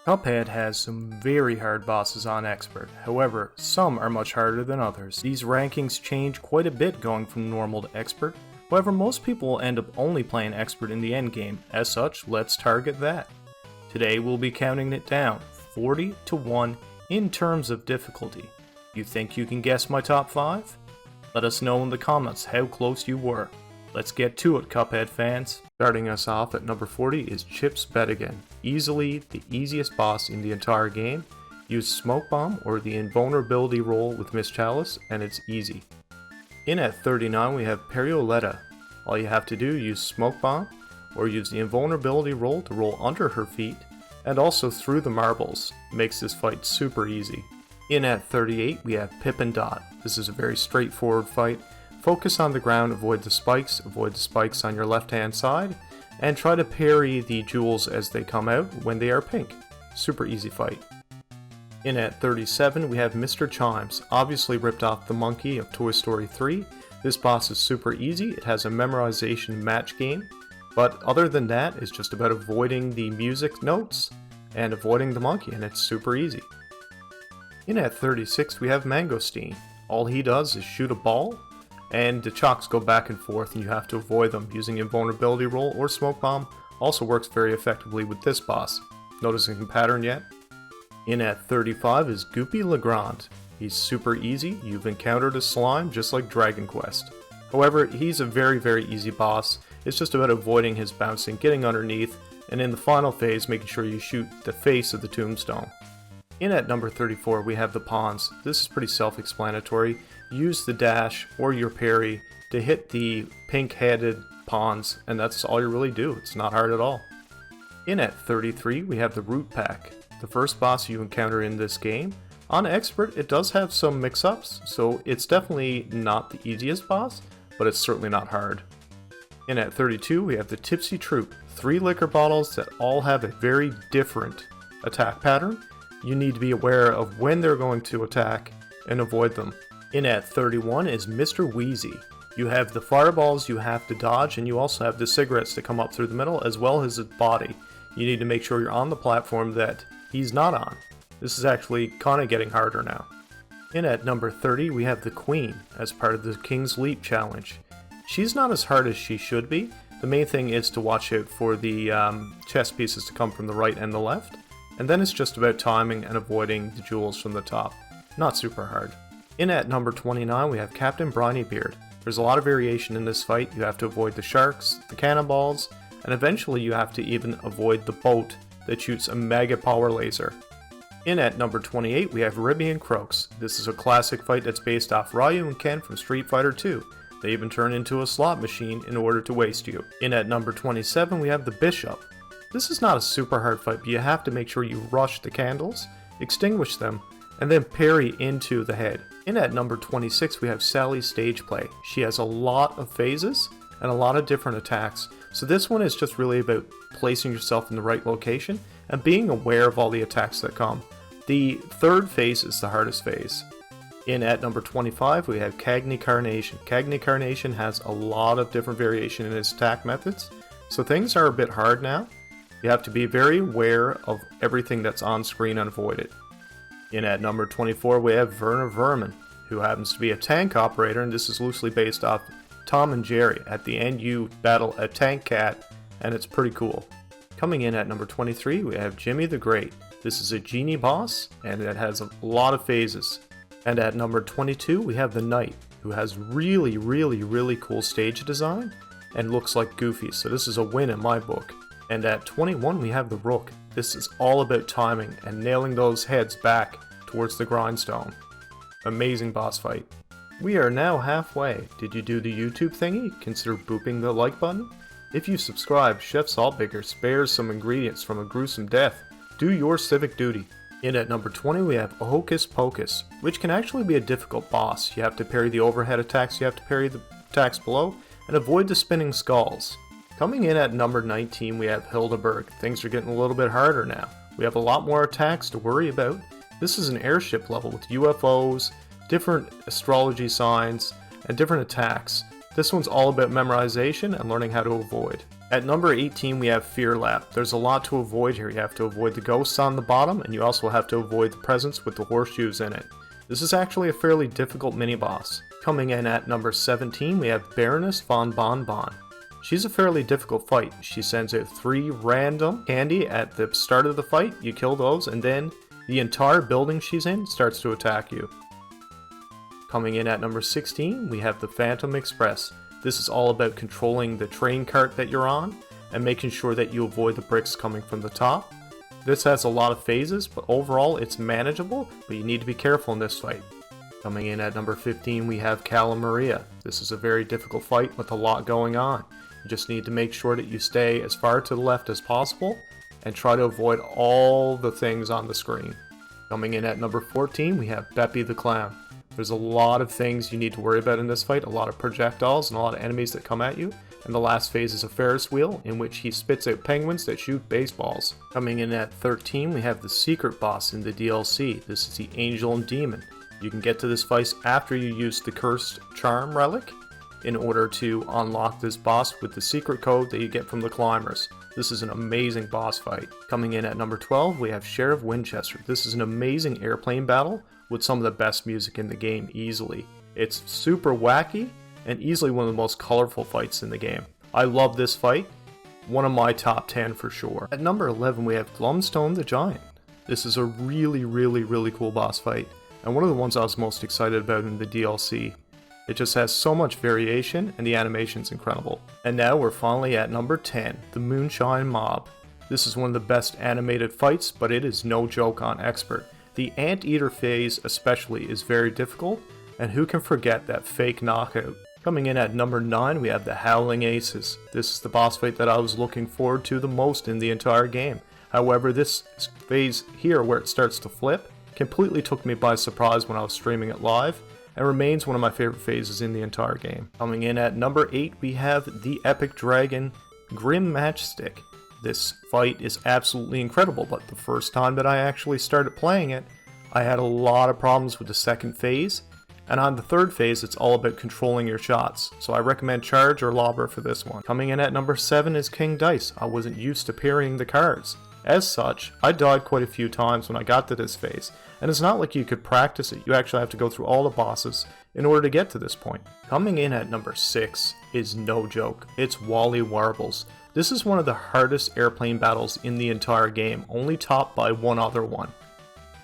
Cuphead has some very hard bosses on Expert, however, some are much harder than others. These rankings change quite a bit going from normal to Expert, however most people will end up only playing Expert in the endgame, as such, let's target that. Today we'll be counting it down, 40 to 1 in terms of difficulty. You think you can guess my top 5? Let us know in the comments how close you were. Let's get to it, Cuphead fans. Starting us off at number 40 is Chips Bedigan. Easily the easiest boss in the entire game. Use Smoke Bomb or the invulnerability roll with Miss Chalice and it's easy. In at 39 we have Perioletta. All you have to do is use Smoke Bomb or use the invulnerability roll to roll under her feet and also through the marbles. Makes this fight super easy. In at 38 we have Pip and Dot. This is a very straightforward fight. Focus on the ground, avoid the spikes on your left hand side, and try to parry the jewels as they come out when they are pink. Super easy fight. In at 37 we have Mr. Chimes, obviously ripped off the monkey of Toy Story 3. This boss is super easy, it has a memorization match game, but other than that it's just about avoiding the music notes and avoiding the monkey, and it's super easy. In at 36 we have Mangosteen. All he does is shoot a ball, and the chocks go back and forth and you have to avoid them. Using invulnerability roll or smoke bomb also works very effectively with this boss. Noticing the pattern yet? In at 35 is Goopy Legrand. He's super easy, you've encountered a slime just like Dragon Quest. However, he's a very easy boss. It's just about avoiding his bouncing, getting underneath, and in the final phase making sure you shoot the face of the tombstone. In at number 34 we have the pawns. This is pretty self-explanatory. Use the dash or your parry to hit the pink-headed pawns, and that's all you really do. It's not hard at all. In at 33 we have the Root Pack, the first boss you encounter in this game. On Expert it does have some mix-ups, so it's definitely not the easiest boss, but it's certainly not hard. In at 32 we have the Tipsy Troop, 3 liquor bottles that all have a very different attack pattern. You need to be aware of when they're going to attack and avoid them. In at 31 is Mr. Wheezy. You have the fireballs you have to dodge, and you also have the cigarettes that come up through the middle, as well as his body. You need to make sure you're on the platform that he's not on. This is actually kind of getting harder now. In at number 30 we have the Queen, as part of the King's Leap challenge. She's not as hard as she should be. The main thing is to watch out for the chess pieces to come from the right and the left, and then it's just about timing and avoiding the jewels from the top. Not super hard. In at number 29 we have Captain Briny Beard. There's a lot of variation in this fight. You have to avoid the sharks, the cannonballs, and eventually you have to even avoid the boat that shoots a mega power laser. In at number 28 we have Ribby and Croaks. This is a classic fight that's based off Ryu and Ken from Street Fighter 2. They even turn into a slot machine in order to waste you. In at number 27 we have the Bishop. This is not a super hard fight, but you have to make sure you rush the candles, extinguish them, and then parry into the head. In at number 26 we have Sally's Stage Play. She has a lot of phases and a lot of different attacks, so this one is just really about placing yourself in the right location and being aware of all the attacks that come. The third phase is the hardest phase. In at number 25 we have Cagney Carnation. Cagney Carnation has a lot of different variation in its attack methods, so things are a bit hard now. You have to be very aware of everything that's on screen and avoid it. In at number 24 we have Werner Vermin, who happens to be a tank operator, and this is loosely based off Tom and Jerry. At the end you battle a tank cat, and it's pretty cool. Coming in at number 23 we have Jimmy the Great. This is a genie boss, and it has a lot of phases. And at number 22 we have the Knight, who has really cool stage design and looks like Goofy, so this is a win in my book. And at 21 we have the Rook. This is all about timing and nailing those heads back towards the grindstone. Amazing boss fight. We are now halfway. Did you do the YouTube thingy? Consider booping the like button. If you subscribe, Chef Saltbaker spares some ingredients from a gruesome death. Do your civic duty. In at number 20 we have Hocus Pocus, which can actually be a difficult boss. You have to parry the overhead attacks, you have to parry the attacks below, and avoid the spinning skulls. Coming in at number 19 we have Hildeberg. Things are getting a little bit harder now. We have a lot more attacks to worry about. This is an airship level with UFOs, different astrology signs, and different attacks. This one's all about memorization and learning how to avoid. At number 18 we have Fear Lap. There's a lot to avoid here. You have to avoid the ghosts on the bottom, and you also have to avoid the presents with the horseshoes in it. This is actually a fairly difficult mini-boss. Coming in at number 17 we have Baroness von Bon Bon. She's a fairly difficult fight. She sends out 3 random candy at the start of the fight, you kill those, and then the entire building she's in starts to attack you. Coming in at number 16 we have the Phantom Express. This is all about controlling the train cart that you're on and making sure that you avoid the bricks coming from the top. This has a lot of phases, but overall it's manageable, but you need to be careful in this fight. Coming in at number 15 we have Cala Maria. This is a very difficult fight with a lot going on. You just need to make sure that you stay as far to the left as possible and try to avoid all the things on the screen. Coming in at number 14 we have Beppy the Clown. There's a lot of things you need to worry about in this fight, a lot of projectiles and a lot of enemies that come at you, and the last phase is a Ferris wheel in which he spits out penguins that shoot baseballs. Coming in at 13 we have the secret boss in the DLC. This is the Angel and Demon. You can get to this fight after you use the Cursed Charm relic in order to unlock this boss with the secret code that you get from the climbers. This is an amazing boss fight. Coming in at number 12 we have Sheriff Winchester. This is an amazing airplane battle with some of the best music in the game easily. It's super wacky and easily one of the most colorful fights in the game. I love this fight, one of my top 10 for sure. At number 11 we have Glumstone the Giant. This is a really cool boss fight, and one of the ones I was most excited about in the DLC. It just has so much variation and the animation's incredible. And now we're finally at number 10, the Moonshine Mob. This is one of the best animated fights, but it is no joke on Expert. The Anteater phase especially is very difficult, and who can forget that fake knockout. Coming in at number 9 we have the Howling Aces. This is the boss fight that I was looking forward to the most in the entire game. However, this phase here where it starts to flip completely took me by surprise when I was streaming it live, and remains one of my favorite phases in the entire game. Coming in at number 8 we have the Epic Dragon Grim Matchstick. This fight is absolutely incredible, but the first time that I actually started playing it, I had a lot of problems with the second phase, and on the third phase it's all about controlling your shots, so I recommend Charge or Lobber for this one. Coming in at number 7 is King Dice. I wasn't used to parrying the cards. As such, I died quite a few times when I got to this phase, and it's not like you could practice it, you actually have to go through all the bosses in order to get to this point. Coming in at number 6 is no joke, it's Wally Warbles. This is one of the hardest airplane battles in the entire game, only topped by one other one.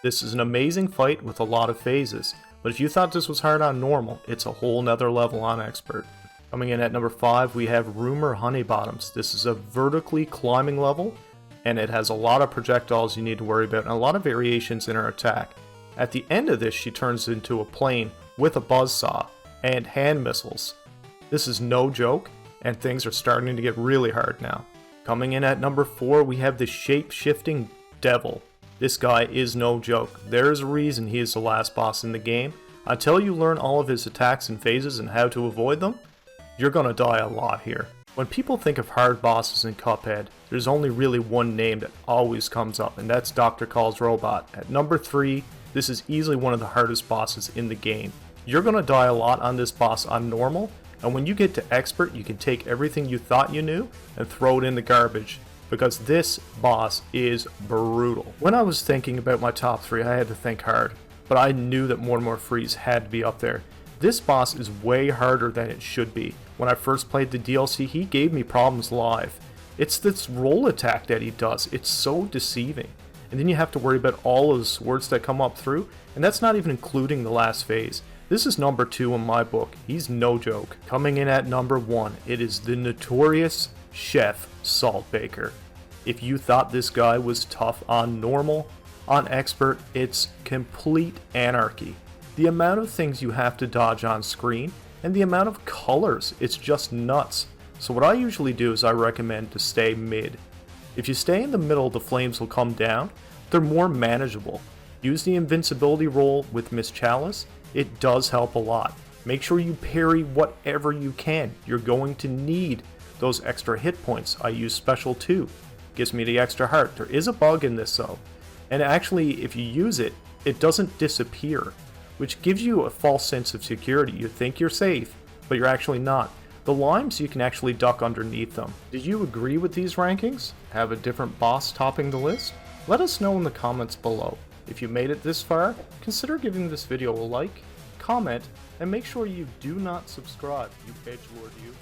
This is an amazing fight with a lot of phases, but if you thought this was hard on normal, it's a whole nother level on Expert. Coming in at number 5 we have Rumor Honeybottoms. This is a vertically climbing level, and it has a lot of projectiles you need to worry about and a lot of variations in her attack. At the end of this she turns into a plane with a buzzsaw and hand missiles. This is no joke, and things are starting to get really hard now. Coming in at number 4 we have the Shape-Shifting Devil. This guy is no joke. There is a reason he is the last boss in the game. Until you learn all of his attacks and phases and how to avoid them, you're gonna die a lot here. When people think of hard bosses in Cuphead, there's only really one name that always comes up, and that's Dr. Call's Robot. At number 3, this is easily one of the hardest bosses in the game. You're gonna die a lot on this boss on normal, and when you get to Expert, you can take everything you thought you knew and throw it in the garbage, because this boss is brutal. When I was thinking about my top 3, I had to think hard, but I knew that Mortimer Freeze had to be up there. This boss is way harder than it should be. When I first played the DLC, he gave me problems live. It's this roll attack that he does, it's so deceiving. And then you have to worry about all of the swords that come up through, and that's not even including the last phase. This is number 2 in my book. He's no joke. Coming in at number 1, it is the notorious Chef Saltbaker. If you thought this guy was tough on normal, on Expert, it's complete anarchy. The amount of things you have to dodge on screen, and the amount of colors, it's just nuts. So what I usually do is I recommend to stay mid. If you stay in the middle, the flames will come down. They're more manageable. Use the invincibility roll with Miss Chalice. It does help a lot. Make sure you parry whatever you can. You're going to need those extra hit points. I use special 2. Gives me the extra heart. There is a bug in this though. And actually, if you use it, it doesn't disappear, which gives you a false sense of security. You think you're safe, but you're actually not. The limes, you can actually duck underneath them. Did you agree with these rankings? Have a different boss topping the list? Let us know in the comments below. If you made it this far, consider giving this video a like, comment, and make sure you do not subscribe, you edgelord you.